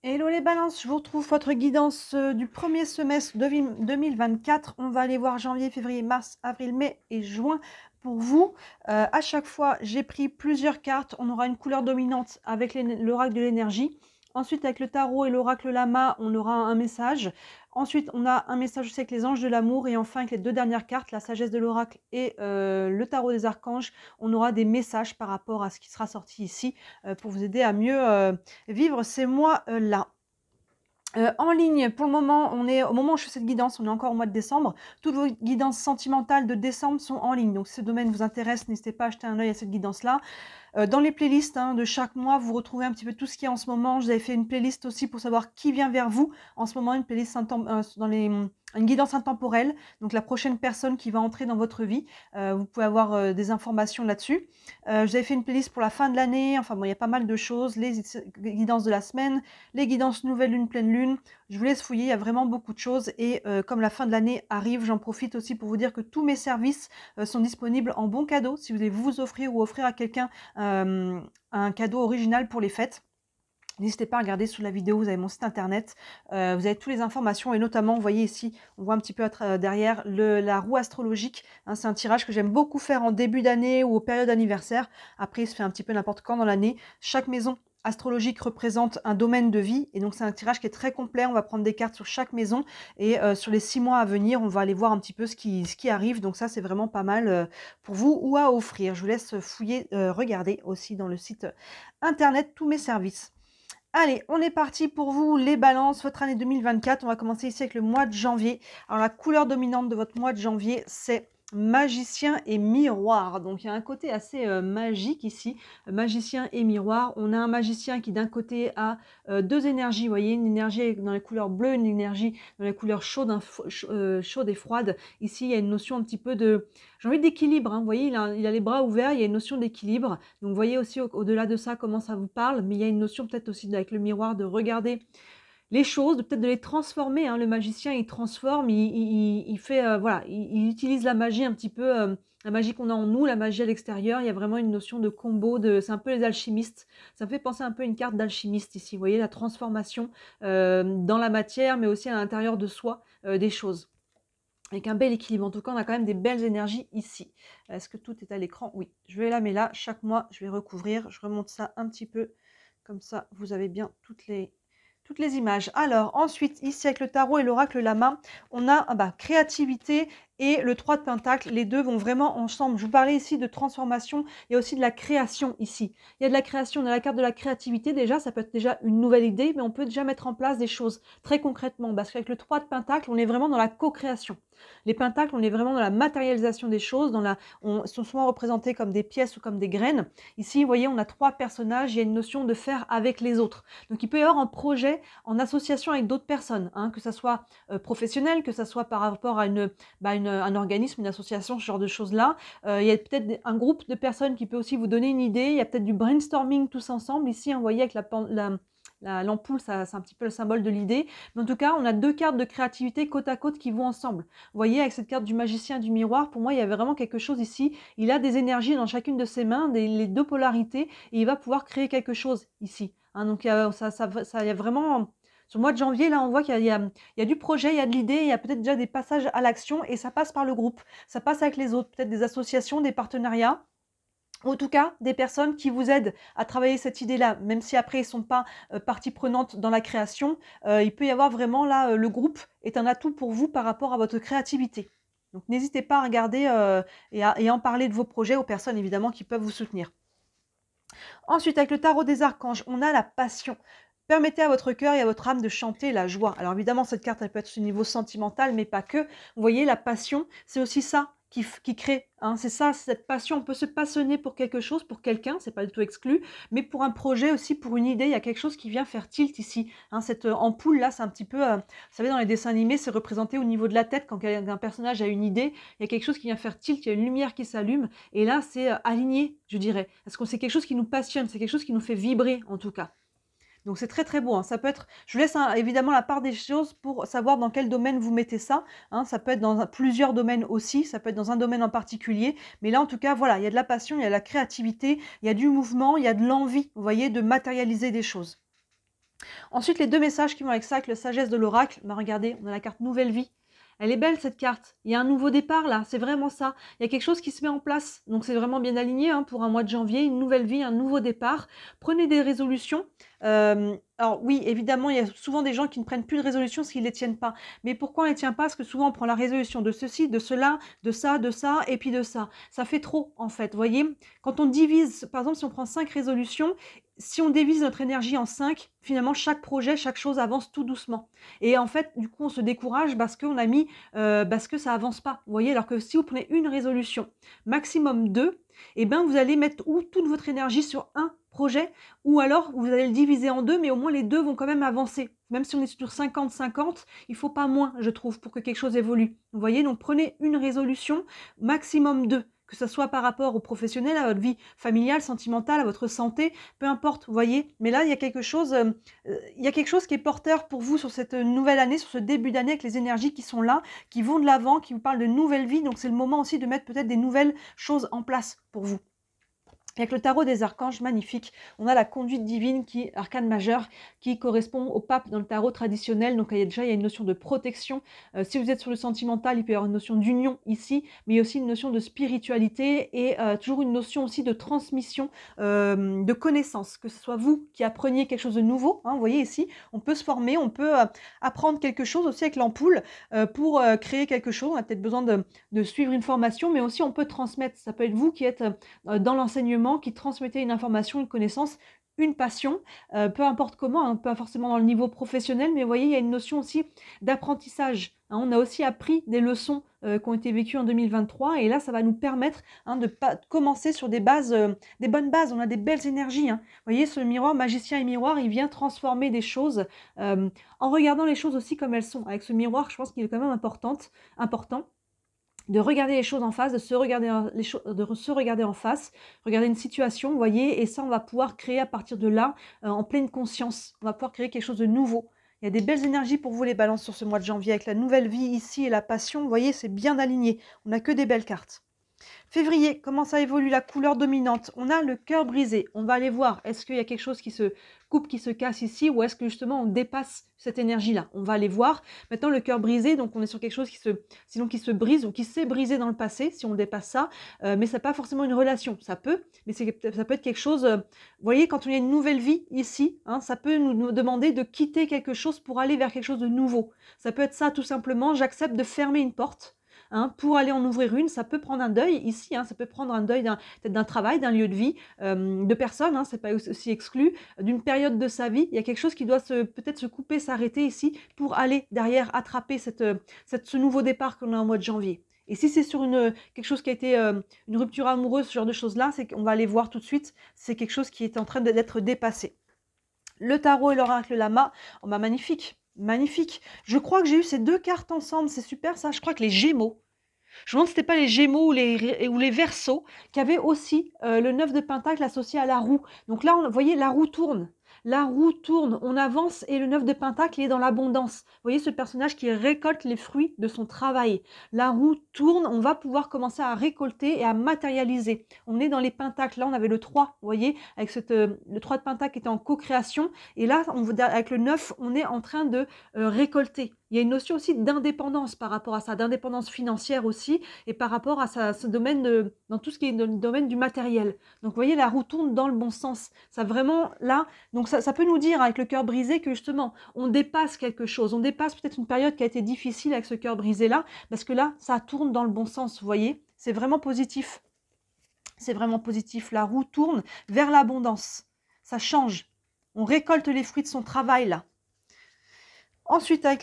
Hello les balances, je vous retrouve votre guidance du premier semestre 2024. On va aller voir janvier, février, mars, avril, mai et juin pour vous. À chaque fois, j'ai pris plusieurs cartes. On aura une couleur dominante avec l'oracle de l'énergie. Ensuite, avec le tarot et l'oracle lama, on aura un message. Ensuite, on a un message aussi avec les anges de l'amour. Et enfin, avec les deux dernières cartes, la sagesse de l'oracle et le tarot des archanges, on aura des messages par rapport à ce qui sera sorti ici pour vous aider à mieux vivre ces mois-là. En ligne, pour le moment, au moment où je fais cette guidance, on est encore au mois de décembre. Toutes vos guidances sentimentales de décembre sont en ligne. Donc, si ce domaine vous intéresse, n'hésitez pas à jeter un œil à cette guidance-là. Dans les playlists de chaque mois, vous retrouvez un petit peu tout ce qu'il y a en ce moment. Je vous avais fait une playlist aussi pour savoir qui vient vers vous. En ce moment, une playlist une guidance intemporelle. Donc, la prochaine personne qui va entrer dans votre vie. Vous pouvez avoir des informations là-dessus. Je vous avais fait une playlist pour la fin de l'année. Enfin, bon, il y a pas mal de choses. Les guidances de la semaine, les guidances nouvelle lune, pleine lune. Je vous laisse fouiller. Il y a vraiment beaucoup de choses. Et comme la fin de l'année arrive, j'en profite aussi pour vous dire que tous mes services sont disponibles en bon cadeau. Si vous voulez vous offrir ou offrir à quelqu'un un cadeau original pour les fêtes. N'hésitez pas à regarder sous la vidéo, vous avez mon site internet, vous avez toutes les informations et notamment, vous voyez ici, on voit un petit peu derrière la roue astrologique. C'est un tirage que j'aime beaucoup faire en début d'année ou aux périodes anniversaires. Après, il se fait un petit peu n'importe quand dans l'année. Chaque maison astrologique représente un domaine de vie et donc c'est un tirage qui est très complet. On va prendre des cartes sur chaque maison et sur les 6 mois à venir, on va aller voir un petit peu ce qui arrive. Donc ça, c'est vraiment pas mal pour vous ou à offrir. Je vous laisse fouiller, regarder aussi dans le site internet tous mes services. Allez, on est parti pour vous les balances, votre année 2024. On va commencer ici avec le mois de janvier. Alors la couleur dominante de votre mois de janvier, c'est magicien et miroir. Donc il y a un côté assez magique ici, magicien et miroir. On a un magicien qui d'un côté a deux énergies, vous voyez, une énergie dans les couleurs bleues, une énergie dans les couleurs chaudes et froides. Ici, il y a une notion un petit peu de, j'ai envie d'équilibre, vous voyez, il a les bras ouverts, il y a une notion d'équilibre. Donc vous voyez aussi au-delà de ça comment ça vous parle, mais il y a une notion peut-être aussi avec le miroir de regarder les choses, peut-être de les transformer. Le magicien, il transforme, il fait, voilà, il utilise la magie un petit peu, la magie qu'on a en nous, la magie à l'extérieur. Il y a vraiment une notion de combo, c'est un peu les alchimistes. Ça me fait penser un peu à une carte d'alchimiste ici. Vous voyez, la transformation dans la matière, mais aussi à l'intérieur de soi des choses. Avec un bel équilibre. En tout cas, on a quand même des belles énergies ici. Est-ce que tout est à l'écran? Oui. Je vais la mettre là. Chaque mois, je vais recouvrir. Je remonte ça un petit peu. Comme ça, vous avez bien toutes les images. Alors, ensuite, ici, avec le tarot et l'oracle lama, on a créativité et le 3 de pentacle. Les deux vont vraiment ensemble. Je vous parlais ici de transformation. Il y a aussi de la création ici. Il y a de la création. On a la carte de la créativité déjà. Ça peut être déjà une nouvelle idée, mais on peut déjà mettre en place des choses très concrètement. Parce qu'avec le 3 de pentacle, on est vraiment dans la co-création. Les pentacles, on est vraiment dans la matérialisation des choses. Sont souvent représentés comme des pièces ou comme des graines. Ici, vous voyez, on a 3 personnages. Il y a une notion de faire avec les autres. Donc, il peut y avoir un projet en association avec d'autres personnes, que ça soit professionnel, que ça soit par rapport à un organisme, une association, ce genre de choses-là. Il y a peut-être un groupe de personnes qui peut aussi vous donner une idée. Il y a peut-être du brainstorming tous ensemble. Ici, vous voyez, avec l'ampoule, c'est un petit peu le symbole de l'idée. Mais en tout cas, on a 2 cartes de créativité côte à côte qui vont ensemble. Vous voyez, avec cette carte du magicien et du miroir, pour moi, il y avait vraiment quelque chose ici. Il a des énergies dans chacune de ses mains, les 2 polarités, et il va pouvoir créer quelque chose ici. Donc, il y a vraiment... Sur le mois de janvier, là, on voit qu'il y a du projet, il y a de l'idée, il y a peut-être déjà des passages à l'action, et ça passe par le groupe. Ça passe avec les autres, peut-être des associations, des partenariats. En tout cas, des personnes qui vous aident à travailler cette idée-là, même si après ils ne sont pas partie prenante dans la création, il peut y avoir vraiment là, le groupe est un atout pour vous par rapport à votre créativité. Donc n'hésitez pas à regarder et à en parler de vos projets aux personnes évidemment qui peuvent vous soutenir. Ensuite, avec le tarot des archanges, on a la passion. Permettez à votre cœur et à votre âme de chanter la joie. Alors évidemment, cette carte, elle peut être au niveau sentimental, mais pas que. Vous voyez, la passion, c'est aussi ça qui crée. C'est ça, cette passion. On peut se passionner pour quelque chose, pour quelqu'un, c'est pas du tout exclu, mais pour un projet aussi, pour une idée, il y a quelque chose qui vient faire tilt ici. Cette ampoule-là, c'est un petit peu, vous savez, dans les dessins animés, c'est représenté au niveau de la tête. Quand un personnage a une idée, il y a quelque chose qui vient faire tilt, il y a une lumière qui s'allume, et là, c'est aligné, je dirais. Parce que c'est quelque chose qui nous passionne, c'est quelque chose qui nous fait vibrer, en tout cas. Donc c'est très très beau, ça peut être, je vous laisse évidemment la part des choses pour savoir dans quel domaine vous mettez ça, ça peut être dans plusieurs domaines aussi, ça peut être dans un domaine en particulier, mais là en tout cas voilà, il y a de la passion, il y a de la créativité, il y a du mouvement, il y a de l'envie, vous voyez, de matérialiser des choses. Ensuite, les deux messages qui vont avec ça, avec la sagesse de l'oracle, bah regardez, on a la carte nouvelle vie. Elle est belle cette carte, il y a un nouveau départ là, c'est vraiment ça. Il y a quelque chose qui se met en place, donc c'est vraiment bien aligné hein, pour un mois de janvier, une nouvelle vie, un nouveau départ. Prenez des résolutions. Alors oui, évidemment, il y a souvent des gens qui ne prennent plus de résolutions s'ils ne les tiennent pas. Mais pourquoi on ne les tient pas? Parce que souvent on prend la résolution de ceci, de cela, de ça, et puis de ça. Ça fait trop en fait, vous voyez. Quand on divise, par exemple si on prend 5 résolutions, si on divise notre énergie en 5, finalement chaque projet, chaque chose avance tout doucement. Et en fait, du coup, on se décourage parce qu'on a mis, parce que ça avance pas. Vous voyez, alors que si vous prenez une résolution, maximum 2, et ben vous allez mettre toute votre énergie sur un projet, ou alors vous allez le diviser en 2, mais au moins les 2 vont quand même avancer. Même si on est sur 50-50, il faut pas moins, je trouve, pour que quelque chose évolue. Vous voyez, donc prenez une résolution, maximum 2. Que ce soit par rapport au professionnel, à votre vie familiale, sentimentale, à votre santé, peu importe, vous voyez. Mais là, il y a quelque chose qui est porteur pour vous sur cette nouvelle année, sur ce début d'année, avec les énergies qui sont là, qui vont de l'avant, qui vous parlent de nouvelle vie. Donc c'est le moment aussi de mettre peut-être des nouvelles choses en place pour vous. Avec le tarot des archanges, magnifique, on a la conduite divine, qui arcane majeur, qui correspond au pape dans le tarot traditionnel. Donc il y a une notion de protection. Si vous êtes sur le sentimental, il peut y avoir une notion d'union ici, mais il y a aussi une notion de spiritualité et toujours une notion aussi de transmission de connaissances. Que ce soit vous qui appreniez quelque chose de nouveau, hein, vous voyez ici, on peut se former, on peut apprendre quelque chose aussi avec l'ampoule pour créer quelque chose. On a peut-être besoin de suivre une formation, mais aussi on peut transmettre. Ça peut être vous qui êtes dans l'enseignement, qui transmettait une information, une connaissance, une passion, peu importe comment, hein, pas forcément dans le niveau professionnel, mais vous voyez, il y a une notion aussi d'apprentissage. Hein, on a aussi appris des leçons qui ont été vécues en 2023, et là, ça va nous permettre hein, de commencer sur des bases, des bonnes bases. On a des belles énergies. Hein. Vous voyez, ce miroir, magicien et miroir, il vient transformer des choses en regardant les choses aussi comme elles sont. Avec ce miroir, je pense qu'il est quand même important de regarder les choses en face, de se regarder en face, regarder une situation, vous voyez, et ça, on va pouvoir créer à partir de là, en pleine conscience. On va pouvoir créer quelque chose de nouveau. Il y a des belles énergies pour vous, les balances, sur ce mois de janvier, avec la nouvelle vie ici et la passion. Vous voyez, c'est bien aligné. On n'a que des belles cartes. Février, comment ça évolue la couleur dominante? On a le cœur brisé. On va aller voir, est-ce qu'il y a quelque chose qui se coupe, qui se casse ici, ou est-ce que justement on dépasse cette énergie-là? On va aller voir. Maintenant, le cœur brisé, donc on est sur quelque chose qui se brise ou qui s'est brisé dans le passé, si on dépasse ça, mais ça n'est pas forcément une relation. Ça peut, mais ça peut être quelque chose... vous voyez, quand on a une nouvelle vie ici, hein, ça peut nous demander de quitter quelque chose pour aller vers quelque chose de nouveau. Ça peut être ça, tout simplement, j'accepte de fermer une porte. Hein, pour aller en ouvrir une, ça peut prendre un deuil ici, hein, ça peut prendre un deuil peut-être d'un travail, d'un lieu de vie, de personnes, hein, c'est pas aussi exclu, d'une période de sa vie. Il y a quelque chose qui doit peut-être se couper, s'arrêter ici pour aller derrière attraper ce nouveau départ qu'on a en mois de janvier. Et si c'est sur quelque chose qui a été une rupture amoureuse, ce genre de choses-là, c'est qu'on va aller voir tout de suite, c'est quelque chose qui est en train d'être dépassé. Le tarot et l'oracle lama, oh bah magnifique. Magnifique. Je crois que j'ai eu ces deux cartes ensemble. C'est super ça. Je crois que les Gémeaux. Je me demande si ce n'était pas les Gémeaux ou les Verseaux qui avaient aussi le 9 de Pentacle associé à la roue. Donc là, vous voyez, la roue tourne. La roue tourne, on avance et le 9 de Pentacle est dans l'abondance. Vous voyez ce personnage qui récolte les fruits de son travail. La roue tourne, on va pouvoir commencer à récolter et à matérialiser. On est dans les Pentacles. Là, on avait le 3, vous voyez, avec le 3 de Pentacle qui était en co-création. Et là, avec le 9, on est en train de récolter. Il y a une notion aussi d'indépendance par rapport à ça, d'indépendance financière aussi, et par rapport à ce domaine, dans tout ce qui est le domaine du matériel. Donc vous voyez, la roue tourne dans le bon sens. Ça vraiment, là, donc ça peut nous dire avec le cœur brisé que justement, on dépasse quelque chose, on dépasse peut-être une période qui a été difficile avec ce cœur brisé-là, parce que là, ça tourne dans le bon sens, vous voyez. C'est vraiment positif. C'est vraiment positif. La roue tourne vers l'abondance. Ça change. On récolte les fruits de son travail, là. Ensuite, avec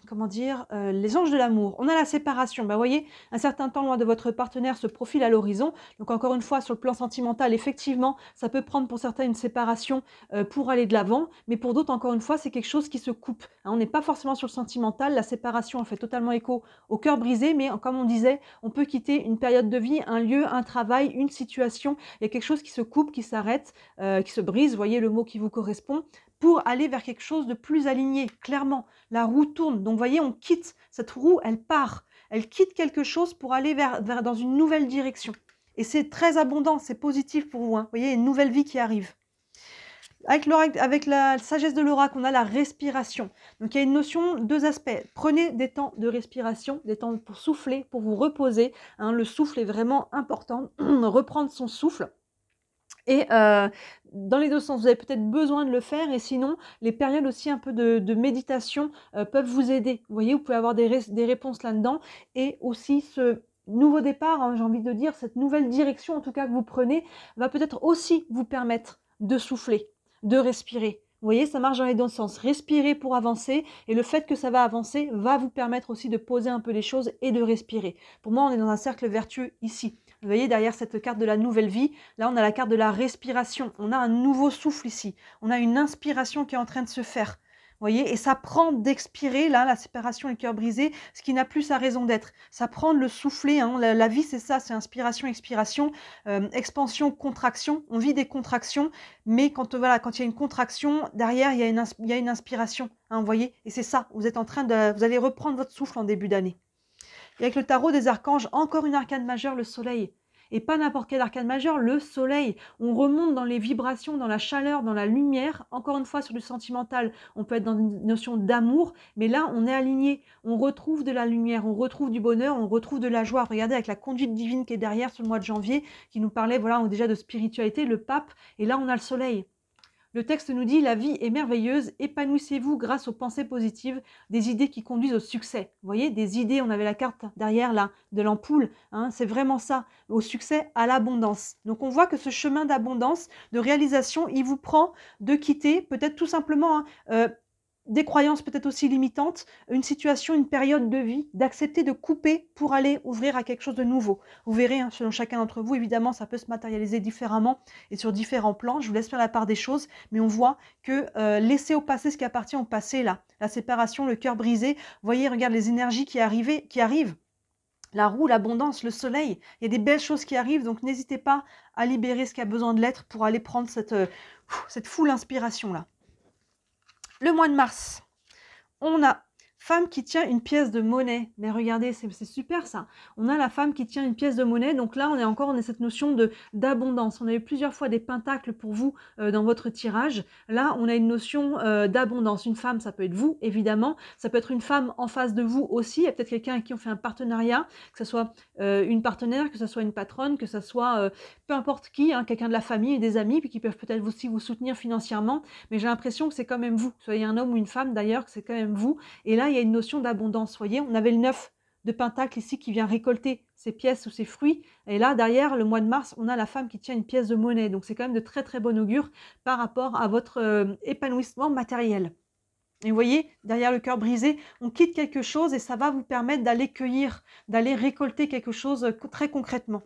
comment dire, les anges de l'amour, on a la séparation. Bah, vous voyez, un certain temps loin de votre partenaire se profile à l'horizon. Donc, encore une fois, sur le plan sentimental, effectivement, ça peut prendre pour certains une séparation pour aller de l'avant. Mais pour d'autres, encore une fois, c'est quelque chose qui se coupe. Hein, on n'est pas forcément sur le sentimental. La séparation a fait totalement écho au cœur brisé. Mais comme on disait, on peut quitter une période de vie, un lieu, un travail, une situation. Il y a quelque chose qui se coupe, qui s'arrête, qui se brise. Vous voyez le mot qui vous correspond, pour aller vers quelque chose de plus aligné, clairement. La roue tourne, donc vous voyez, on quitte, cette roue, elle part. Elle quitte quelque chose pour aller dans une nouvelle direction. Et c'est très abondant, c'est positif pour vous. Hein. Vous voyez, une nouvelle vie qui arrive. Avec la sagesse de l'oracle, on a la respiration. Donc il y a une notion, deux aspects. Prenez des temps de respiration, des temps pour souffler, pour vous reposer. Hein, le souffle est vraiment important. Reprendre son souffle. Et dans les deux sens, vous avez peut-être besoin de le faire, et sinon, les périodes aussi un peu de méditation peuvent vous aider. Vous voyez, vous pouvez avoir des réponses là-dedans, et aussi ce nouveau départ, hein, j'ai envie de dire, cette nouvelle direction en tout cas que vous prenez, va peut-être aussi vous permettre de souffler, de respirer. Vous voyez, ça marche dans les deux sens. Respirer pour avancer, et le fait que ça va avancer va vous permettre aussi de poser un peu les choses et de respirer. Pour moi, on est dans un cercle vertueux ici. Vous voyez, derrière cette carte de la nouvelle vie, là, on a la carte de la respiration. On a un nouveau souffle ici. On a une inspiration qui est en train de se faire. Vous voyez, et ça prend d'expirer, là, la séparation et le cœur brisé, ce qui n'a plus sa raison d'être. Ça prend de le souffler, hein. La vie, c'est ça, c'est inspiration, expiration, expansion, contraction. On vit des contractions, mais voilà, quand il y a une contraction, derrière, il y a une inspiration, hein, vous voyez, et c'est ça, vous allez reprendre votre souffle en début d'année. Et avec le tarot des archanges, encore une arcane majeure, le soleil. Et pas n'importe quel arcane majeur, le soleil. On remonte dans les vibrations, dans la chaleur, dans la lumière. Encore une fois, sur du sentimental, on peut être dans une notion d'amour, mais là, on est aligné. On retrouve de la lumière, on retrouve du bonheur, on retrouve de la joie. Regardez avec la conduite divine qui est derrière sur le mois de janvier, qui nous parlait voilà, déjà de spiritualité, le pape, et là, on a le soleil. Le texte nous dit « La vie est merveilleuse, épanouissez-vous grâce aux pensées positives, des idées qui conduisent au succès. » Vous voyez, des idées, on avait la carte derrière là, de l'ampoule, hein, c'est vraiment ça, au succès, à l'abondance. Donc on voit que ce chemin d'abondance, de réalisation, il vous prend de quitter peut-être tout simplement des croyances peut-être aussi limitantes, une situation, une période de vie, d'accepter de couper pour aller ouvrir à quelque chose de nouveau. Vous verrez, hein, selon chacun d'entre vous, évidemment, ça peut se matérialiser différemment et sur différents plans. Je vous laisse faire la part des choses, mais on voit que laisser au passé ce qui appartient au passé, là, la séparation, le cœur brisé, vous voyez, regarde les énergies qui arrivent. La roue, l'abondance, le soleil, il y a des belles choses qui arrivent, donc n'hésitez pas à libérer ce qui a besoin de l'être pour aller prendre cette full inspiration-là. Le mois de mars, on a femme qui tient une pièce de monnaie. Mais regardez, c'est super ça. On a la femme qui tient une pièce de monnaie. Donc là, on a cette notion d'abondance. On a eu plusieurs fois des pentacles pour vous dans votre tirage. Là, on a une notion d'abondance. Une femme, ça peut être vous, évidemment. Ça peut être une femme en face de vous aussi. Il y a peut-être quelqu'un avec qui on fait un partenariat, que ce soit une partenaire, que ce soit une patronne, que ce soit peu importe qui, hein, quelqu'un de la famille et des amis, puis qui peuvent peut-être aussi vous soutenir financièrement. Mais j'ai l'impression que c'est quand même vous. Soyez un homme ou une femme d'ailleurs, que c'est quand même vous. Et là, il y a une notion d'abondance. Vous voyez, on avait le 9 de Pentacle ici qui vient récolter ses pièces ou ses fruits. Et là, derrière, le mois de mars, on a la femme qui tient une pièce de monnaie. Donc, c'est quand même de très, très bon augure par rapport à votre épanouissement matériel. Et vous voyez, derrière le cœur brisé, on quitte quelque chose et ça va vous permettre d'aller cueillir, d'aller récolter quelque chose très concrètement.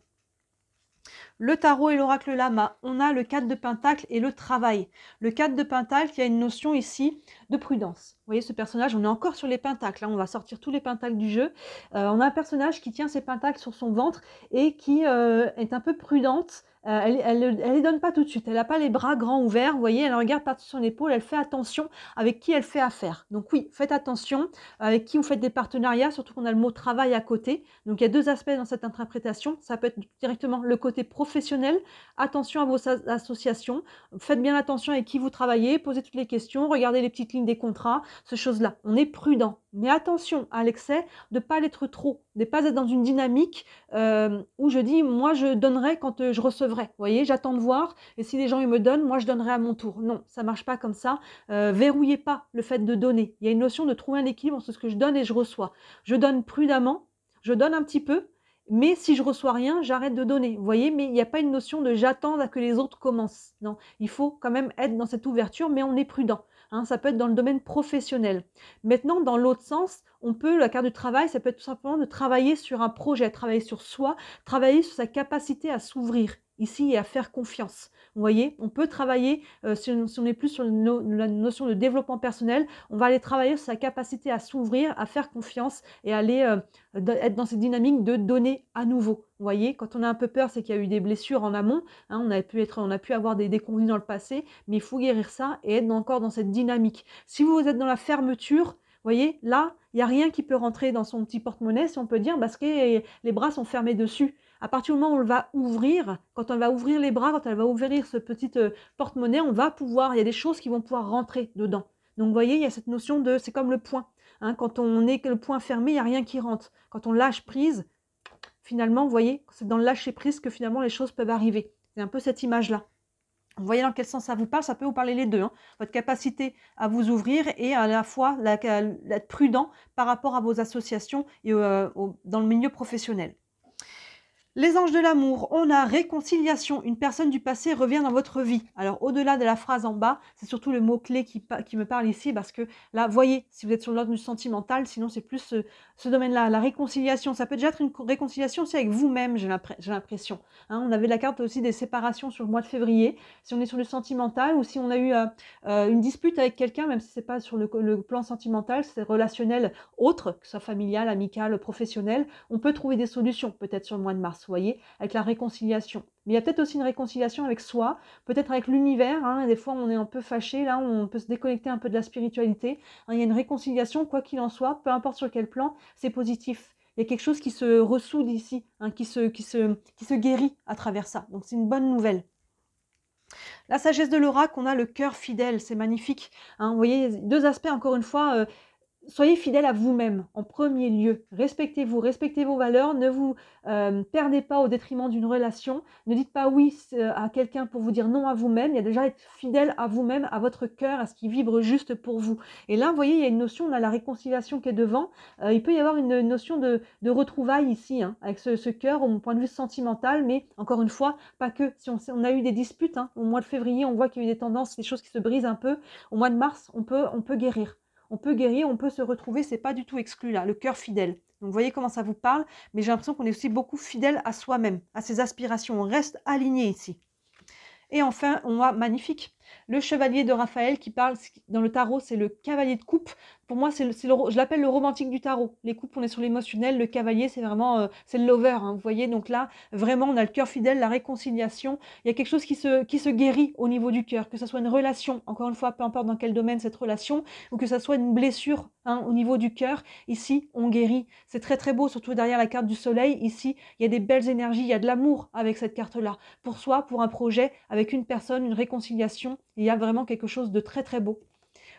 Le tarot et l'oracle lama, on a le 4 de pentacle et le travail. Le 4 de pentacle, il y a une notion ici de prudence. Vous voyez ce personnage, on est encore sur les pentacles, hein, on va sortir tous les pentacles du jeu. On a un personnage qui tient ses pentacles sur son ventre et qui est un peu prudente. Elle les donne pas tout de suite, elle n'a pas les bras grands ouverts, vous voyez, elle regarde par-dessus son épaule, elle fait attention avec qui elle fait affaire. Donc oui, faites attention avec qui vous faites des partenariats, surtout qu'on a le mot travail à côté. Donc il y a deux aspects dans cette interprétation, ça peut être directement le côté professionnel, attention à vos associations, faites bien attention avec qui vous travaillez, posez toutes les questions, regardez les petites lignes des contrats, ces choses-là. On est prudent, mais attention à l'excès, de ne pas l'être trop, de ne pas être dans une dynamique où je dis, moi je donnerai quand je recevrai. Vous voyez, j'attends de voir, et si les gens ils me donnent, moi je donnerai à mon tour. Non, ça ne marche pas comme ça. Verrouillez pas le fait de donner. Il y a une notion de trouver un équilibre entre ce que je donne et je reçois. Je donne prudemment, je donne un petit peu, mais si je reçois rien, j'arrête de donner. Vous voyez, mais il n'y a pas une notion de j'attends à que les autres commencent. Non, il faut quand même être dans cette ouverture, mais on est prudent. Hein, ça peut être dans le domaine professionnel. Maintenant, dans l'autre sens, on peut, la carte du travail, ça peut être tout simplement de travailler sur un projet, travailler sur soi, travailler sur sa capacité à s'ouvrir ici et à faire confiance. Vous voyez, on peut travailler, si on est plus sur la notion de développement personnel, on va aller travailler sur sa capacité à s'ouvrir, à faire confiance et aller être dans cette dynamique de donner à nouveau. Vous voyez, quand on a un peu peur, c'est qu'il y a eu des blessures en amont, hein, on a pu avoir des déconvenues dans le passé, mais il faut guérir ça et être encore dans cette dynamique. Si vous êtes dans la fermeture, vous voyez, là, il n'y a rien qui peut rentrer dans son petit porte-monnaie, si on peut dire, parce que les bras sont fermés dessus. À partir du moment où on va ouvrir, quand on va ouvrir les bras, quand elle va ouvrir ce petit porte-monnaie, on va pouvoir, il y a des choses qui vont pouvoir rentrer dedans. Donc vous voyez, il y a cette notion de, c'est comme le poing. Hein, quand on est le poing fermé, il n'y a rien qui rentre. Quand on lâche prise, finalement, vous voyez, c'est dans le lâcher prise que finalement les choses peuvent arriver. C'est un peu cette image-là. Vous voyez dans quel sens ça vous parle, ça peut vous parler les deux. Hein. Votre capacité à vous ouvrir et à la fois être prudent par rapport à vos associations et dans le milieu professionnel. Les anges de l'amour, on a réconciliation. Une personne du passé revient dans votre vie. Alors, au-delà de la phrase en bas, c'est surtout le mot-clé qui me parle ici parce que là, voyez, si vous êtes sur l'ordre du sentimental, sinon c'est plus ce domaine-là. La réconciliation, ça peut déjà être une réconciliation aussi avec vous-même, j'ai l'impression. Hein, on avait la carte aussi des séparations sur le mois de février. Si on est sur le sentimental ou si on a eu une dispute avec quelqu'un, même si ce n'est pas sur le plan sentimental, c'est relationnel autre, que ce soit familial, amical, professionnel, on peut trouver des solutions peut-être sur le mois de mars. Vous voyez, avec la réconciliation. Mais il y a peut-être aussi une réconciliation avec soi, peut-être avec l'univers. Hein, des fois, on est un peu fâché, là, on peut se déconnecter un peu de la spiritualité. Hein, il y a une réconciliation, quoi qu'il en soit, peu importe sur quel plan, c'est positif. Il y a quelque chose qui se ressoude ici, hein, qui se guérit à travers ça. Donc, c'est une bonne nouvelle. La sagesse de l'oracle, on a le cœur fidèle, c'est magnifique. Hein, vous voyez, deux aspects, encore une fois, soyez fidèle à vous-même en premier lieu. Respectez-vous, respectez vos valeurs, ne vous perdez pas au détriment d'une relation. Ne dites pas oui à quelqu'un pour vous dire non à vous-même. Il y a déjà être fidèle à vous-même, à votre cœur, à ce qui vibre juste pour vous. Et là, vous voyez, il y a une notion, on a la réconciliation qui est devant. Il peut y avoir une notion de retrouvailles ici, hein, avec ce cœur, au point de vue sentimental, mais encore une fois, pas que. Si on a eu des disputes, hein, au mois de février, on voit qu'il y a eu des tendances, des choses qui se brisent un peu. Au mois de mars, on peut guérir. On peut guérir, on peut se retrouver, c'est pas du tout exclu là, le cœur fidèle. Donc vous voyez comment ça vous parle, mais j'ai l'impression qu'on est aussi beaucoup fidèle à soi-même, à ses aspirations, on reste aligné ici. Et enfin, on a magnifique, le chevalier de Raphaël qui parle, dans le tarot, c'est le cavalier de coupe. Pour moi, je l'appelle le romantique du tarot. Les coupes, on est sur l'émotionnel, le cavalier, c'est vraiment, c'est le lover, hein, vous voyez. Donc là, vraiment, on a le cœur fidèle, la réconciliation. Il y a quelque chose qui se guérit au niveau du cœur, que ce soit une relation, encore une fois, peu importe dans quel domaine cette relation, ou que ce soit une blessure, hein, au niveau du cœur. Ici, on guérit. C'est très très beau, surtout derrière la carte du soleil. Ici, il y a des belles énergies, il y a de l'amour avec cette carte-là. Pour soi, pour un projet, avec une personne, une réconciliation, il y a vraiment quelque chose de très très beau.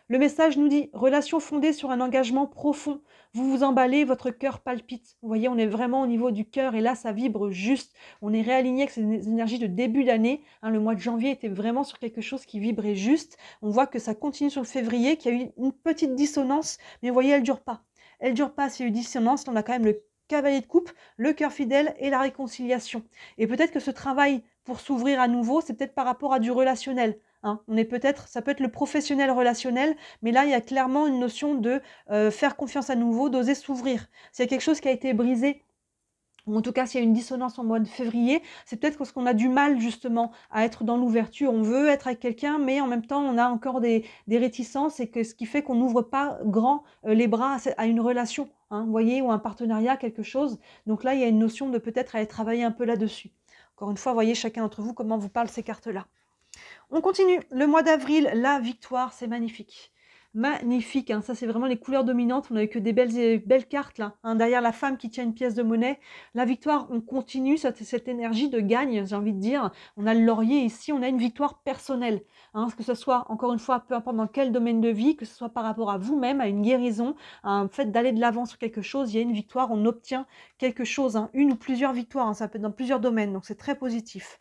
Le message nous dit, relation fondée sur un engagement profond. Vous vous emballez, votre cœur palpite. Vous voyez, on est vraiment au niveau du cœur et là, ça vibre juste. On est réaligné avec ces énergies de début d'année. Hein, le mois de janvier était vraiment sur quelque chose qui vibrait juste. On voit que ça continue sur le février, qu'il y a eu une petite dissonance, mais vous voyez, elle ne dure pas. Elle ne dure pas, s'il y a eu dissonance, on a quand même le cavalier de coupe, le cœur fidèle et la réconciliation. Et peut-être que ce travail pour s'ouvrir à nouveau, c'est peut-être par rapport à du relationnel. Hein, ça peut être le professionnel relationnel, mais là, il y a clairement une notion de faire confiance à nouveau, d'oser s'ouvrir. S'il y a quelque chose qui a été brisé, ou en tout cas, s'il y a une dissonance en mois de février, c'est peut-être parce qu'on a du mal justement à être dans l'ouverture. On veut être avec quelqu'un, mais en même temps, on a encore des réticences, et ce qui fait qu'on n'ouvre pas grand les bras à une relation, hein, vous voyez, ou un partenariat, quelque chose. Donc là, il y a une notion de peut-être aller travailler un peu là-dessus. Encore une fois, voyez chacun d'entre vous comment vous parlent ces cartes-là. On continue. Le mois d'avril, la victoire, c'est magnifique. Magnifique, hein. Ça c'est vraiment les couleurs dominantes. On n'a eu que des belles cartes là. Hein. Derrière la femme qui tient une pièce de monnaie. La victoire, on continue cette énergie de gagne, j'ai envie de dire. On a le laurier ici, on a une victoire personnelle. Hein. Que ce soit, encore une fois, peu importe dans quel domaine de vie, que ce soit par rapport à vous-même, à une guérison, à un fait d'aller de l'avant sur quelque chose, il y a une victoire, on obtient quelque chose. Hein. Une ou plusieurs victoires, hein. Ça peut être dans plusieurs domaines, donc c'est très positif.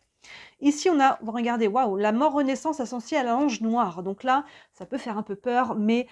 Ici, on a, regardez, waouh, la mort-renaissance associée à l'ange noir. Donc là, ça peut faire un peu peur, mais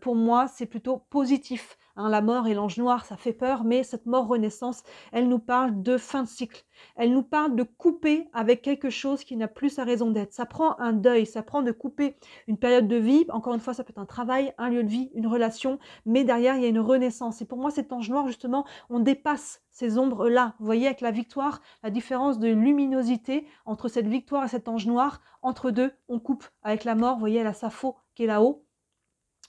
pour moi, c'est plutôt positif. Hein, la mort et l'ange noir, ça fait peur, mais cette mort-renaissance, elle nous parle de fin de cycle. Elle nous parle de couper avec quelque chose qui n'a plus sa raison d'être. Ça prend un deuil, ça prend de couper une période de vie. Encore une fois, ça peut être un travail, un lieu de vie, une relation, mais derrière, il y a une renaissance. Et pour moi, cet ange noir, justement, on dépasse ces ombres-là. Vous voyez, avec la victoire, la différence de luminosité entre cette victoire et cet ange noir, entre deux, on coupe. Avec la mort, vous voyez, elle a sa faux qui est là-haut.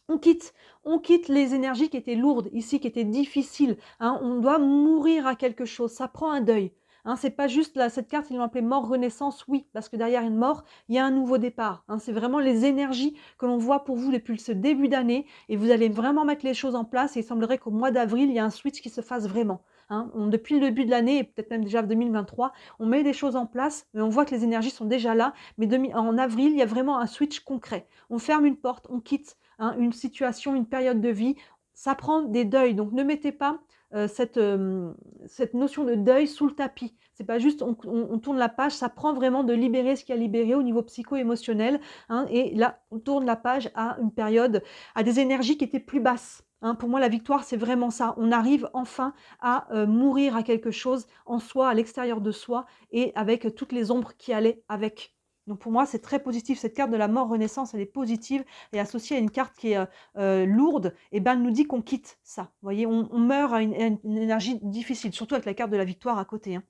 On quitte les énergies qui étaient lourdes, ici, qui étaient difficiles. Hein, on doit mourir à quelque chose, ça prend un deuil. Hein, c'est pas juste là, cette carte, ils l'ont appelée mort renaissance, oui, parce que derrière une mort, il y a un nouveau départ. Hein, c'est vraiment les énergies que l'on voit pour vous depuis ce début d'année, et vous allez vraiment mettre les choses en place, et il semblerait qu'au mois d'avril, il y a un switch qui se fasse vraiment. hein. Depuis le début de l'année, et peut-être même déjà 2023, on met des choses en place, mais on voit que les énergies sont déjà là. Mais en avril, il y a vraiment un switch concret. On ferme une porte, on quitte, hein, une situation, une période de vie. Ça prend des deuils, donc ne mettez pas cette notion de deuil sous le tapis. C'est pas juste on tourne la page, ça prend vraiment de libérer ce qu'il y a libéré au niveau psycho-émotionnel, hein, et là, on tourne la page à une période, à des énergies qui étaient plus basses. Hein. Pour moi, la victoire, c'est vraiment ça. On arrive enfin à mourir à quelque chose en soi, à l'extérieur de soi, et avec toutes les ombres qui allaient avec. Donc pour moi, c'est très positif. Cette carte de la mort renaissance, elle est positive et associée à une carte qui est lourde, et ben, elle nous dit qu'on quitte ça. Vous voyez, on meurt à une énergie difficile, surtout avec la carte de la victoire à côté. Hein.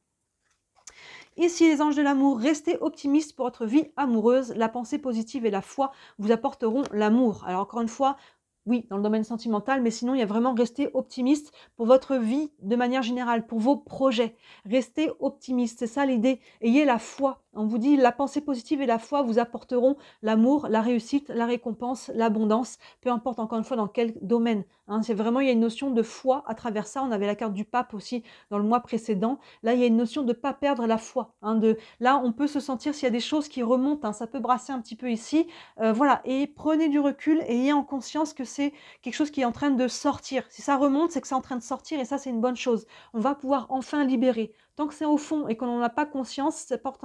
Ici, les anges de l'amour, restez optimistes pour votre vie amoureuse. La pensée positive et la foi vous apporteront l'amour. Alors encore une fois, oui, dans le domaine sentimental, mais sinon, il y a vraiment rester optimiste pour votre vie de manière générale, pour vos projets. Restez optimiste, c'est ça l'idée. Ayez la foi. On vous dit, la pensée positive et la foi vous apporteront l'amour, la réussite, la récompense, l'abondance, peu importe encore une fois dans quel domaine. Hein, c'est vraiment, il y a une notion de foi à travers ça. On avait la carte du pape aussi dans le mois précédent. Là, il y a une notion de ne pas perdre la foi. Hein, là, on peut se sentir s'il y a des choses qui remontent, hein, ça peut brasser un petit peu ici. Voilà, et prenez du recul et ayez en conscience que c'est quelque chose qui est en train de sortir. Si ça remonte, c'est que c'est en train de sortir et ça, c'est une bonne chose. On va pouvoir enfin libérer. Tant que c'est au fond et qu'on n'en a pas conscience, ça porte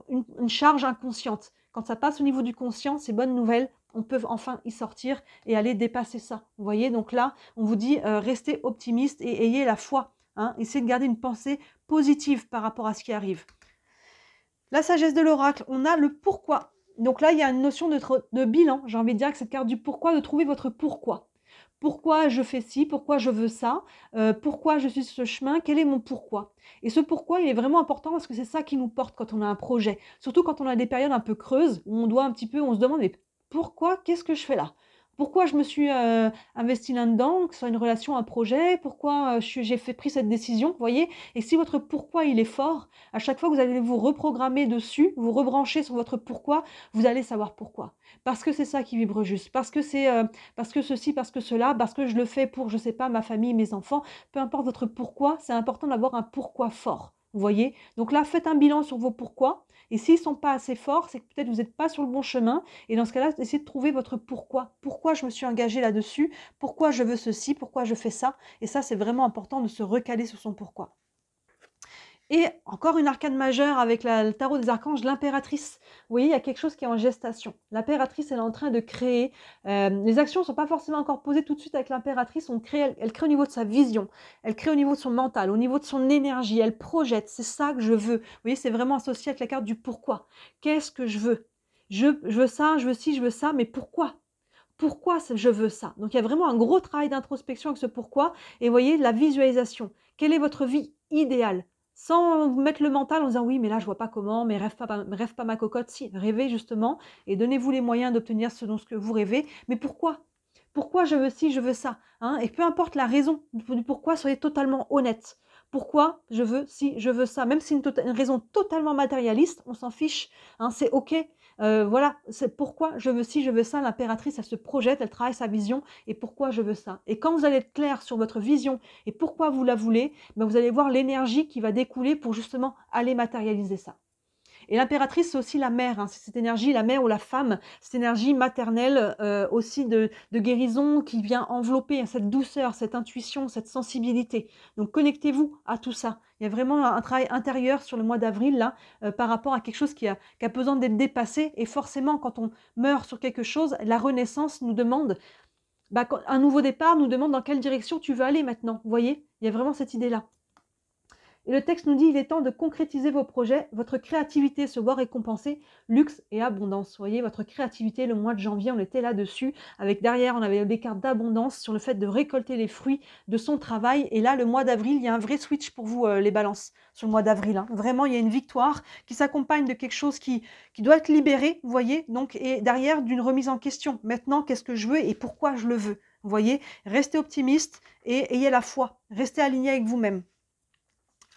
une charge inconsciente. Quand ça passe au niveau du conscient, c'est bonne nouvelle. On peut enfin y sortir et aller dépasser ça. Vous voyez, donc là, on vous dit restez optimiste et ayez la foi. Hein, essayez de garder une pensée positive par rapport à ce qui arrive. La sagesse de l'oracle, on a le pourquoi. Donc là, il y a une notion de bilan. J'ai envie de dire que cette carte du pourquoi, de trouver votre pourquoi. Pourquoi je fais ci, pourquoi je veux ça, pourquoi je suis sur ce chemin, quel est mon pourquoi. Et ce pourquoi, il est vraiment important parce que c'est ça qui nous porte quand on a un projet. Surtout quand on a des périodes un peu creuses, où on doit un petit peu, on se demande, mais pourquoi, qu'est-ce que je fais là? Pourquoi je me suis investie là-dedans, que ce soit une relation, un projet, pourquoi j'ai pris cette décision, vous voyez? Et si votre pourquoi, il est fort, à chaque fois que vous allez vous reprogrammer dessus, vous rebrancher sur votre pourquoi, vous allez savoir pourquoi. Parce que c'est ça qui vibre juste, parce que c'est parce que ceci, parce que cela, parce que je le fais pour, je sais pas, ma famille, mes enfants, peu importe votre pourquoi, c'est important d'avoir un pourquoi fort. Vous voyez? Donc là, faites un bilan sur vos pourquoi. Et s'ils ne sont pas assez forts, c'est que peut-être vous n'êtes pas sur le bon chemin. Et dans ce cas-là, essayez de trouver votre pourquoi. Pourquoi je me suis engagée là-dessus? Pourquoi je veux ceci? Pourquoi je fais ça? Et ça, c'est vraiment important de se recaler sur son pourquoi. Et encore une arcane majeure avec le tarot des archanges, l'impératrice. Vous voyez, il y a quelque chose qui est en gestation. L'impératrice, elle est en train de créer. Les actions ne sont pas forcément encore posées tout de suite avec l'impératrice. Elle crée au niveau de sa vision. Elle crée au niveau de son mental, au niveau de son énergie. Elle projette. C'est ça que je veux. Vous voyez, c'est vraiment associé avec la carte du pourquoi. Qu'est-ce que je veux? Je veux ça, je veux ci, je veux ça, mais pourquoi? Pourquoi je veux ça? Donc, il y a vraiment un gros travail d'introspection avec ce pourquoi. Et vous voyez, la visualisation. Quelle est votre vie idéale? Sans vous mettre le mental en disant oui, mais là, je vois pas comment, mais rêve pas ma cocotte. Si, rêvez justement et donnez-vous les moyens d'obtenir ce que vous rêvez. Mais pourquoi? Pourquoi je veux ci, je veux ça, hein? Et peu importe la raison du pourquoi, soyez totalement honnête. Pourquoi je veux ci, je veux ça? Même si une raison totalement matérialiste, on s'en fiche, hein, c'est OK. Voilà, c'est pourquoi je veux ci, je veux ça. L'impératrice, elle se projette, elle travaille sa vision et pourquoi je veux ça. Et quand vous allez être clair sur votre vision et pourquoi vous la voulez, ben vous allez voir l'énergie qui va découler pour justement aller matérialiser ça. Et l'impératrice, c'est aussi la mère, hein, c'est cette énergie, la mère ou la femme, cette énergie maternelle aussi de guérison qui vient envelopper cette douceur, cette intuition, cette sensibilité. Donc connectez-vous à tout ça. Il y a vraiment un travail intérieur sur le mois d'avril là, par rapport à quelque chose qui a besoin d'être dépassé. Et forcément, quand on meurt sur quelque chose, la renaissance nous demande, un nouveau départ nous demande dans quelle direction tu veux aller maintenant. Vous voyez, il y a vraiment cette idée-là. Et le texte nous dit, il est temps de concrétiser vos projets, votre créativité se voit récompensée, luxe et abondance. Vous voyez, votre créativité, le mois de janvier, on était là-dessus, avec derrière, on avait des cartes d'abondance sur le fait de récolter les fruits de son travail. Et là, le mois d'avril, il y a un vrai switch pour vous, les balances, sur le mois d'avril. Hein. Vraiment, il y a une victoire qui s'accompagne de quelque chose qui doit être libéré, vous voyez, donc, et derrière, d'une remise en question. Maintenant, qu'est-ce que je veux et pourquoi je le veux? Vous voyez, restez optimiste et ayez la foi, restez aligné avec vous-même.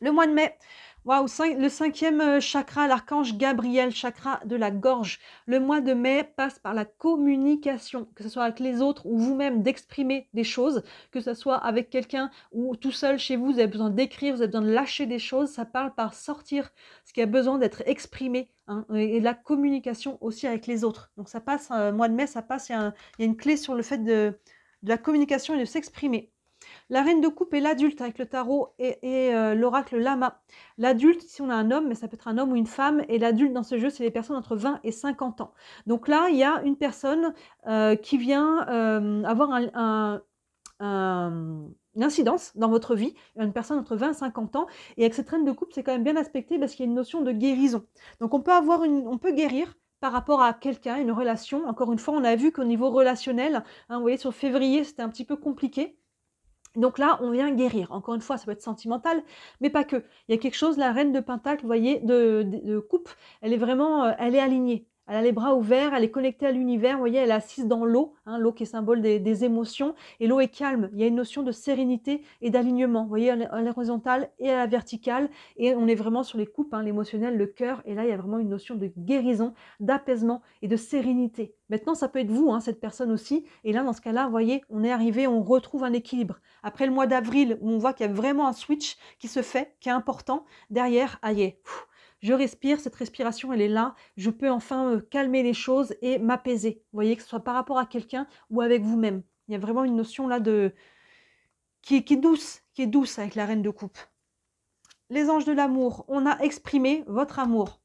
Le mois de mai, Waouh, le cinquième chakra, l'archange Gabriel, chakra de la gorge. Le mois de mai passe par la communication, que ce soit avec les autres ou vous-même d'exprimer des choses, que ce soit avec quelqu'un ou tout seul chez vous, vous avez besoin d'écrire, vous avez besoin de lâcher des choses, ça parle par sortir ce qui a besoin d'être exprimé, hein, et de la communication aussi avec les autres. Donc ça passe, mois de mai, ça passe, il y a une clé sur le fait de la communication et de s'exprimer. La reine de coupe est l'adulte avec le tarot et l'oracle lama. L'adulte, si on a un homme, mais ça peut être un homme ou une femme, et l'adulte dans ce jeu, c'est les personnes entre 20 et 50 ans. Donc là, il y a une personne qui vient avoir une incidence dans votre vie, une personne entre 20 et 50 ans, et avec cette reine de coupe, c'est quand même bien aspecté parce qu'il y a une notion de guérison. Donc on peut guérir par rapport à quelqu'un, une relation. Encore une fois, on a vu qu'au niveau relationnel, hein, vous voyez, sur février, c'était un petit peu compliqué. Donc là, on vient guérir. Encore une fois, ça peut être sentimental, mais pas que. Il y a quelque chose, la reine de Pentacle, vous voyez, de coupe, elle est vraiment, elle est alignée. Elle a les bras ouverts, elle est connectée à l'univers, vous voyez, elle est assise dans l'eau, hein, l'eau qui est symbole des émotions, et l'eau est calme. Il y a une notion de sérénité et d'alignement, vous voyez, à l'horizontale et à la verticale, et on est vraiment sur les coupes, hein, l'émotionnel, le cœur, et là, il y a vraiment une notion de guérison, d'apaisement et de sérénité. Maintenant, ça peut être vous, hein, cette personne aussi, et là, dans ce cas-là, vous voyez, on est arrivé, on retrouve un équilibre. Après le mois d'avril, où on voit qu'il y a vraiment un switch qui se fait, qui est important, derrière, aïe, je respire, cette respiration, elle est là, je peux enfin calmer les choses et m'apaiser. Vous voyez, que ce soit par rapport à quelqu'un ou avec vous-même. Il y a vraiment une notion là qui est douce avec la reine de coupe. Les anges de l'amour, on a exprimé votre amour.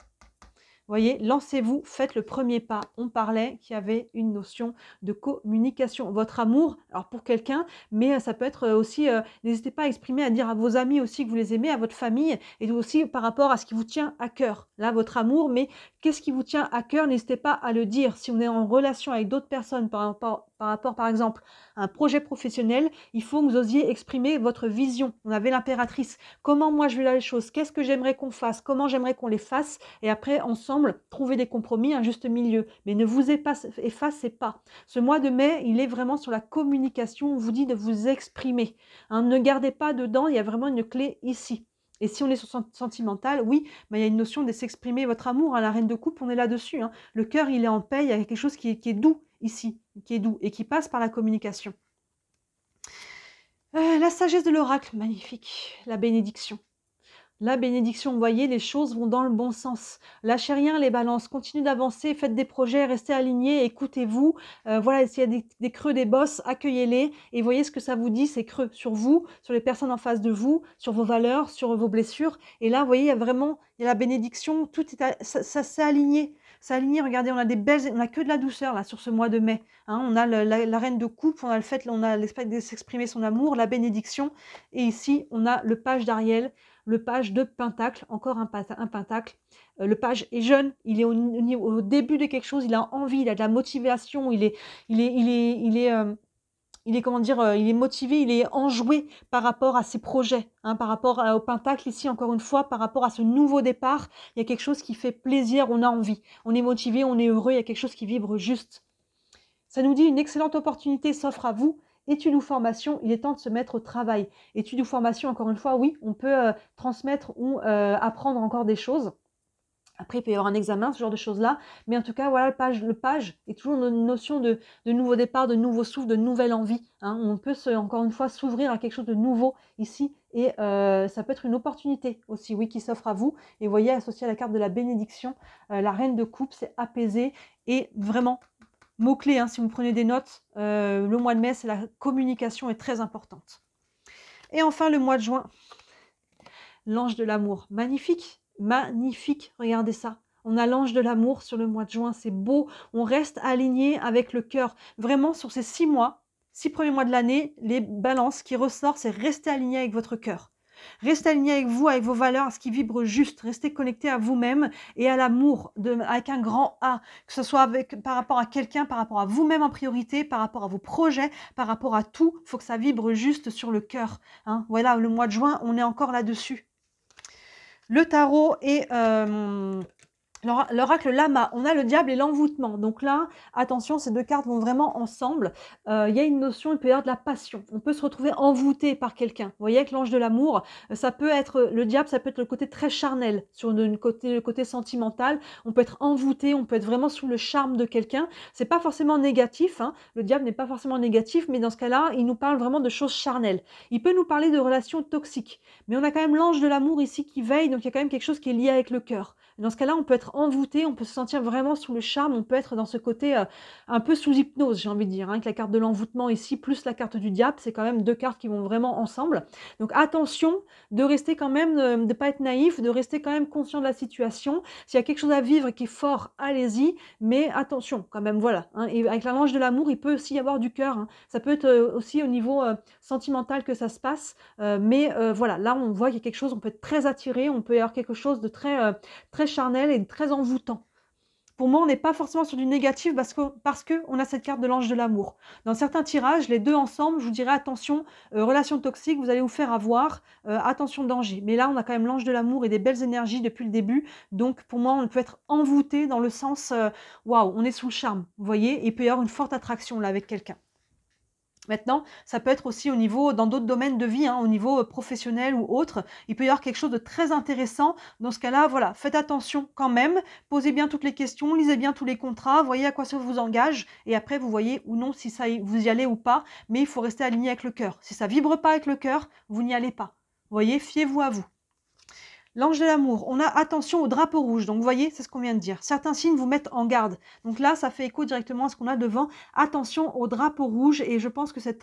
Vous voyez, lancez-vous, faites le premier pas. On parlait qu'il y avait une notion de communication. Votre amour, alors pour quelqu'un, mais ça peut être aussi, n'hésitez pas à exprimer, à dire à vos amis aussi que vous les aimez, à votre famille, et aussi par rapport à ce qui vous tient à cœur. Là, votre amour, mais qu'est-ce qui vous tient à cœur? N'hésitez pas à le dire. Si on est en relation avec d'autres personnes, par rapport, par exemple, à un projet professionnel, il faut que vous osiez exprimer votre vision. On avait l'impératrice. Comment moi je veux les choses? Qu'est-ce que j'aimerais qu'on fasse? Comment j'aimerais qu'on les fasse? Et après, ensemble, trouver des compromis, un juste milieu. Mais ne vous effacez pas. Ce mois de mai, il est vraiment sur la communication. On vous dit de vous exprimer. Hein, ne gardez pas dedans, il y a vraiment une clé ici. Et si on est sur sentimental, oui, mais il y a une notion de s'exprimer votre amour. À la reine de coupe, on est là-dessus. Hein. Le cœur, il est en paix, il y a quelque chose qui est doux ici, qui est doux et qui passe par la communication. La sagesse de l'oracle, magnifique. La bénédiction. La bénédiction, vous voyez, les choses vont dans le bon sens. Lâchez rien les balances, continuez d'avancer, faites des projets, restez alignés, écoutez-vous. Voilà, s'il y a des creux, des bosses, accueillez-les et voyez ce que ça vous dit, ces creux sur vous, sur les personnes en face de vous, sur vos valeurs, sur vos blessures. Et là, vous voyez, il y a la bénédiction, tout est ça s'est aligné. C'est aligné, regardez, on a que de la douceur là sur ce mois de mai. Hein, on a la reine de coupe, on a le fait, on a l'esprit de s'exprimer son amour, la bénédiction. Et ici, on a le page d'Ariel. Le page de Pentacle, encore un Pentacle. Le page est jeune, il est au début de quelque chose, il a envie, il a de la motivation, il est comment dire, il est motivé, il est enjoué par rapport à ses projets, hein, par rapport au Pentacle ici, encore une fois, par rapport à ce nouveau départ, il y a quelque chose qui fait plaisir, on a envie, on est motivé, on est heureux, il y a quelque chose qui vibre juste. Ça nous dit une excellente opportunité s'offre à vous. Études ou formation, il est temps de se mettre au travail. Études ou formation, encore une fois, oui, on peut transmettre ou apprendre encore des choses. Après, il peut y avoir un examen, ce genre de choses-là. Mais en tout cas, voilà, le page est toujours une notion de nouveau départ, de nouveau souffle, de nouvelle envie. Hein. On peut, encore une fois, s'ouvrir à quelque chose de nouveau ici. Et ça peut être une opportunité aussi, oui, qui s'offre à vous. Et vous voyez, associé à la carte de la bénédiction, la reine de coupe, c'est apaisé et vraiment mots-clés, hein, si vous prenez des notes, le mois de mai, c'est la communication est très importante. Et enfin, le mois de juin, l'ange de l'amour. Magnifique, magnifique, regardez ça. On a l'ange de l'amour sur le mois de juin, c'est beau. On reste aligné avec le cœur. Vraiment, sur ces 6 mois, 6 premiers mois de l'année, les balances qui ressortent, c'est rester aligné avec votre cœur. Restez aligné avec vous, avec vos valeurs, à ce qui vibre juste. Restez connecté à vous-même et à l'amour, avec un grand A. Que ce soit par rapport à quelqu'un, par rapport à vous-même en priorité, par rapport à vos projets, par rapport à tout. Il faut que ça vibre juste sur le cœur. Hein. Voilà, le mois de juin, on est encore là-dessus. Le tarot et L'oracle Lama, on a le diable et l'envoûtement. Donc là, attention, ces deux cartes vont vraiment ensemble. Il y a une notion, il peut y avoir de la passion. On peut se retrouver envoûté par quelqu'un. Vous voyez, avec l'ange de l'amour, ça peut être le diable, ça peut être le côté très charnel, sur le côté sentimental. On peut être envoûté, on peut être vraiment sous le charme de quelqu'un. C'est pas forcément négatif, hein. Le diable n'est pas forcément négatif, mais dans ce cas-là, il nous parle vraiment de choses charnelles. Il peut nous parler de relations toxiques. Mais on a quand même l'ange de l'amour ici qui veille, donc il y a quand même quelque chose qui est lié avec le cœur. Dans ce cas-là, on peut être envoûté, on peut se sentir vraiment sous le charme, on peut être dans ce côté un peu sous hypnose, j'ai envie de dire, hein, avec la carte de l'envoûtement ici, plus la carte du diable, c'est quand même deux cartes qui vont vraiment ensemble. Donc attention de rester quand même, de ne pas être naïf, de rester quand même conscient de la situation. S'il y a quelque chose à vivre qui est fort, allez-y, mais attention quand même, voilà. Hein. Et avec la l'ange de l'amour, il peut aussi y avoir du cœur, hein. Ça peut être aussi au niveau sentimental que ça se passe, mais voilà, là on voit qu'il y a quelque chose, on peut être très attiré, on peut y avoir quelque chose de très charnel et très envoûtant. Pour moi, on n'est pas forcément sur du négatif parce que on a cette carte de l'ange de l'amour. Dans certains tirages, les deux ensemble, je vous dirais attention, relation toxique, vous allez vous faire avoir, attention danger. Mais là, on a quand même l'ange de l'amour et des belles énergies depuis le début. Donc pour moi, on peut être envoûté dans le sens, waouh, on est sous le charme, vous voyez, et il peut y avoir une forte attraction là avec quelqu'un. Maintenant, ça peut être aussi au niveau, dans d'autres domaines de vie, hein, au niveau professionnel ou autre, il peut y avoir quelque chose de très intéressant. Dans ce cas-là, voilà, faites attention quand même, posez bien toutes les questions, lisez bien tous les contrats, voyez à quoi ça vous engage, et après vous voyez ou non si ça, vous y allez ou pas, mais il faut rester aligné avec le cœur. Si ça vibre pas avec le cœur, vous n'y allez pas. Vous voyez, fiez-vous à vous. L'ange de l'amour, on a attention au drapeau rouge. Donc, vous voyez, c'est ce qu'on vient de dire. Certains signes vous mettent en garde. Donc là, ça fait écho directement à ce qu'on a devant. Attention au drapeau rouge. Et je pense que cet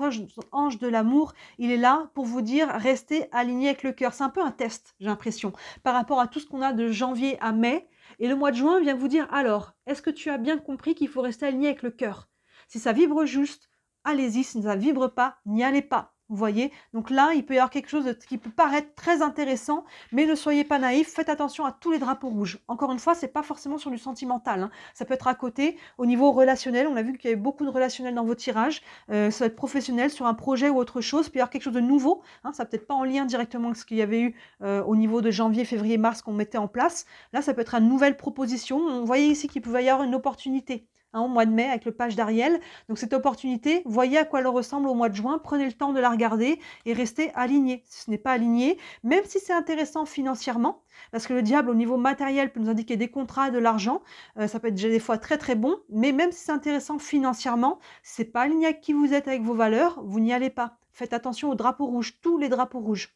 ange de l'amour, il est là pour vous dire, restez aligné avec le cœur. C'est un peu un test, j'ai l'impression, par rapport à tout ce qu'on a de janvier à mai. Et le mois de juin vient vous dire, alors, est-ce que tu as bien compris qu'il faut rester aligné avec le cœur? Si ça vibre juste, allez-y. Si ça ne vibre pas, n'y allez pas. Vous voyez? Donc là, il peut y avoir quelque chose qui peut paraître très intéressant, mais ne soyez pas naïfs, faites attention à tous les drapeaux rouges. Encore une fois, ce n'est pas forcément sur du sentimental, hein. Ça peut être à côté, au niveau relationnel. On a vu qu'il y avait beaucoup de relationnel dans vos tirages. Ça va être professionnel, sur un projet ou autre chose. Il peut y avoir quelque chose de nouveau, hein. Ça peut être pas en lien directement avec ce qu'il y avait eu au niveau de janvier, février, mars qu'on mettait en place. Là, ça peut être une nouvelle proposition. On voyait ici qu'il pouvait y avoir une opportunité, hein, au mois de mai avec le page d'Ariel. Donc cette opportunité, voyez à quoi elle ressemble au mois de juin, prenez le temps de la regarder et restez aligné. Si ce n'est pas aligné, même si c'est intéressant financièrement, parce que le diable au niveau matériel peut nous indiquer des contrats et de l'argent, ça peut être déjà des fois très très bon, mais même si c'est intéressant financièrement, si c'est pas aligné avec qui vous êtes, avec vos valeurs, vous n'y allez pas. Faites attention aux drapeaux rouges, tous les drapeaux rouges.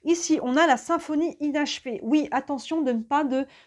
Ici, on a la symphonie inachevée. Oui, attention de ne pas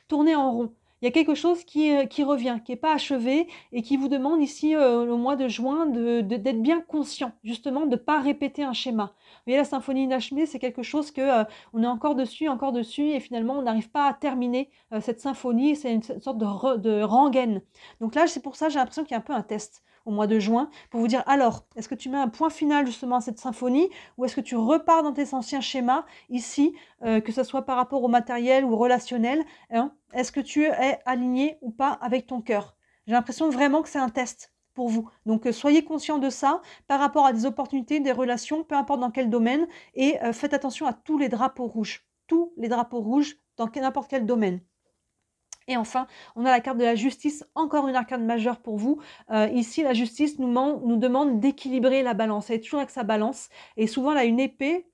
tourner en rond. Il y a quelque chose qui revient, qui n'est pas achevé et qui vous demande ici, au mois de juin, d'être bien conscient, justement, de ne pas répéter un schéma. Vous voyez, la symphonie inachevée, c'est quelque chose que on est encore dessus, et finalement, on n'arrive pas à terminer cette symphonie. C'est une sorte de rengaine. Donc là, c'est pour ça, j'ai l'impression qu'il y a un peu un test au mois de juin, pour vous dire, alors, est-ce que tu mets un point final justement à cette symphonie, ou est-ce que tu repars dans tes anciens schémas, ici, que ce soit par rapport au matériel ou relationnel, hein, est-ce que tu es aligné ou pas avec ton cœur? J'ai l'impression vraiment que c'est un test pour vous. Donc, soyez conscient de ça par rapport à des opportunités, des relations, peu importe dans quel domaine, et faites attention à tous les drapeaux rouges dans n'importe quel domaine. Et enfin, on a la carte de la justice, encore une arcane majeure pour vous. Ici, la justice nous demande d'équilibrer la balance. Elle est toujours avec sa balance. Et souvent, elle a une épée.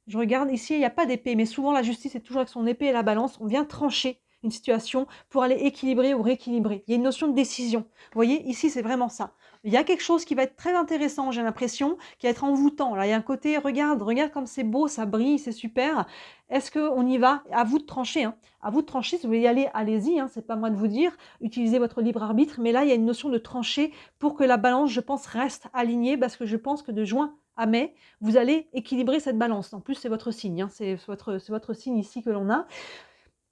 Je regarde ici, il n'y a pas d'épée, mais souvent la justice est toujours avec son épée et la balance. On vient trancher une situation pour aller équilibrer ou rééquilibrer. Il y a une notion de décision. Vous voyez, ici, c'est vraiment ça. Il y a quelque chose qui va être très intéressant, j'ai l'impression, qui va être envoûtant. Là, il y a un côté, regarde comme c'est beau, ça brille, c'est super. Est-ce qu'on y va? À vous de trancher, hein. À vous de trancher. Si vous voulez y aller, allez-y, hein, c'est pas moi de vous dire. Utilisez votre libre arbitre. Mais là, il y a une notion de trancher pour que la balance, je pense, reste alignée, parce que je pense que de juin à mai, vous allez équilibrer cette balance. En plus, c'est votre signe, hein, c'est votre signe ici que l'on a.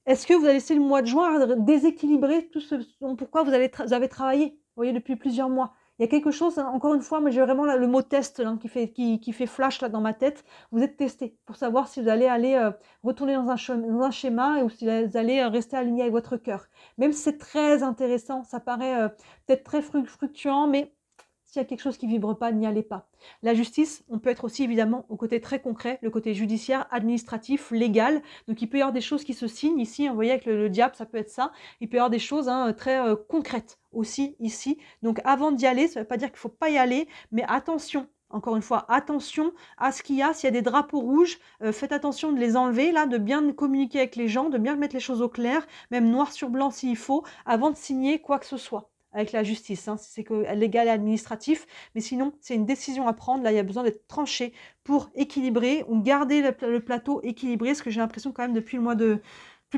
Est-ce que vous allez laisser le mois de juin déséquilibrer tout ce pourquoi vous avez travaillé, vous voyez, depuis plusieurs mois? Il y a quelque chose, hein, encore une fois, mais j'ai vraiment le mot test là, qui fait flash là dans ma tête. Vous êtes testé pour savoir si vous allez aller retourner dans un schéma, ou si vous allez rester aligné avec votre cœur. Même si c'est très intéressant, ça paraît peut-être très fluctuant, mais s'il y a quelque chose qui vibre pas, n'y allez pas. La justice, on peut être aussi évidemment au côté très concret, le côté judiciaire, administratif, légal. Donc il peut y avoir des choses qui se signent ici, vous voyez avec le diable, ça peut être ça. Il peut y avoir des choses très concrètes aussi ici. Donc avant d'y aller, ça ne veut pas dire qu'il ne faut pas y aller, mais attention. Encore une fois, attention à ce qu'il y a. S'il y a des drapeaux rouges, faites attention de les enlever, là, de bien communiquer avec les gens, de bien mettre les choses au clair, même noir sur blanc s'il faut, avant de signer quoi que ce soit avec la justice. Hein, si c'est que légal et administratif, mais sinon, c'est une décision à prendre. Là, il y a besoin d'être tranché pour équilibrer ou garder le plateau équilibré, parce que j'ai l'impression quand même depuis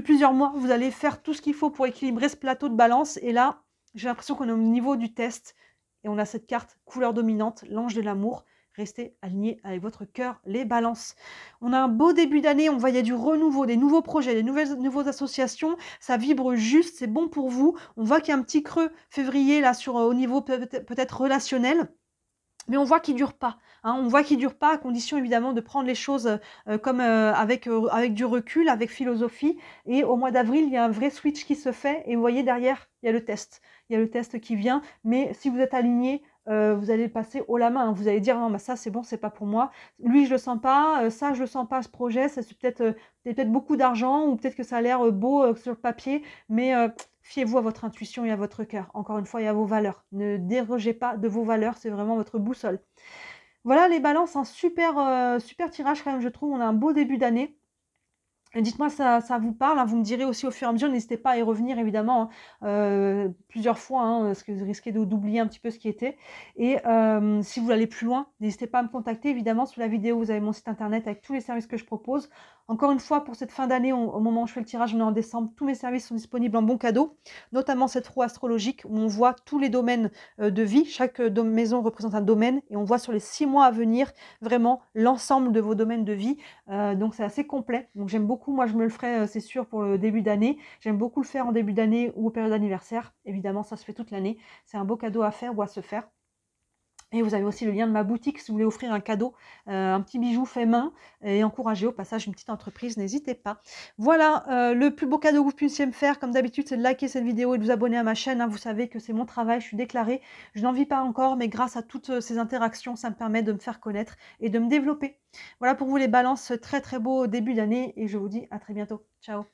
plusieurs mois, vous allez faire tout ce qu'il faut pour équilibrer ce plateau de balance. Et là, j'ai l'impression qu'on est au niveau du test. Et on a cette carte couleur dominante, l'ange de l'amour. Restez alignés avec votre cœur, les balances. On a un beau début d'année, on voit il y a du renouveau, des nouveaux projets, des nouvelles associations. Ça vibre juste, c'est bon pour vous. On voit qu'il y a un petit creux février là au niveau peut-être relationnel. Mais on voit qu'il ne dure pas. Hein, on voit qu'il ne dure pas, à condition évidemment de prendre les choses comme avec du recul, avec philosophie. Et au mois d'avril, il y a un vrai switch qui se fait. Et vous voyez derrière, il y a le test. Il y a le test qui vient. Mais si vous êtes aligné, vous allez le passer haut la main. Vous allez dire, non, bah, ça c'est bon, c'est pas pour moi. Lui, je le sens pas. Ça, je le sens pas, ce projet. Ça, c'est peut-être beaucoup d'argent ou peut-être que ça a l'air beau sur le papier. Mais fiez-vous à votre intuition et à votre cœur. Encore une fois, et à vos valeurs. Ne dérogez pas de vos valeurs. C'est vraiment votre boussole. Voilà les balances. Un super tirage quand même, je trouve. On a un beau début d'année. Dites-moi ça vous parle, hein, vous me direz aussi au fur et à mesure, n'hésitez pas à y revenir évidemment plusieurs fois, hein, parce que vous risquez d'oublier un petit peu ce qui était. Et si vous voulez aller plus loin, n'hésitez pas à me contacter. Évidemment, sous la vidéo, vous avez mon site internet avec tous les services que je propose. Encore une fois, pour cette fin d'année, au moment où je fais le tirage, on est en décembre, tous mes services sont disponibles en bon cadeau, notamment cette roue astrologique où on voit tous les domaines de vie. Chaque maison représente un domaine et on voit sur les 6 mois à venir vraiment l'ensemble de vos domaines de vie. Donc c'est assez complet. Donc j'aime beaucoup. Moi, je me le ferai, c'est sûr, pour le début d'année. J'aime beaucoup le faire en début d'année ou aux périodes d'anniversaire. Évidemment, ça se fait toute l'année. C'est un beau cadeau à faire ou à se faire. Et vous avez aussi le lien de ma boutique si vous voulez offrir un cadeau, un petit bijou fait main et encourager au passage une petite entreprise, n'hésitez pas. Voilà, le plus beau cadeau que vous puissiez me faire, comme d'habitude, c'est de liker cette vidéo et de vous abonner à ma chaîne. Hein. Vous savez que c'est mon travail, je suis déclarée. Je n'en vis pas encore, mais grâce à toutes ces interactions, ça me permet de me faire connaître et de me développer. Voilà pour vous les balances, très très beau début d'année et je vous dis à très bientôt. Ciao.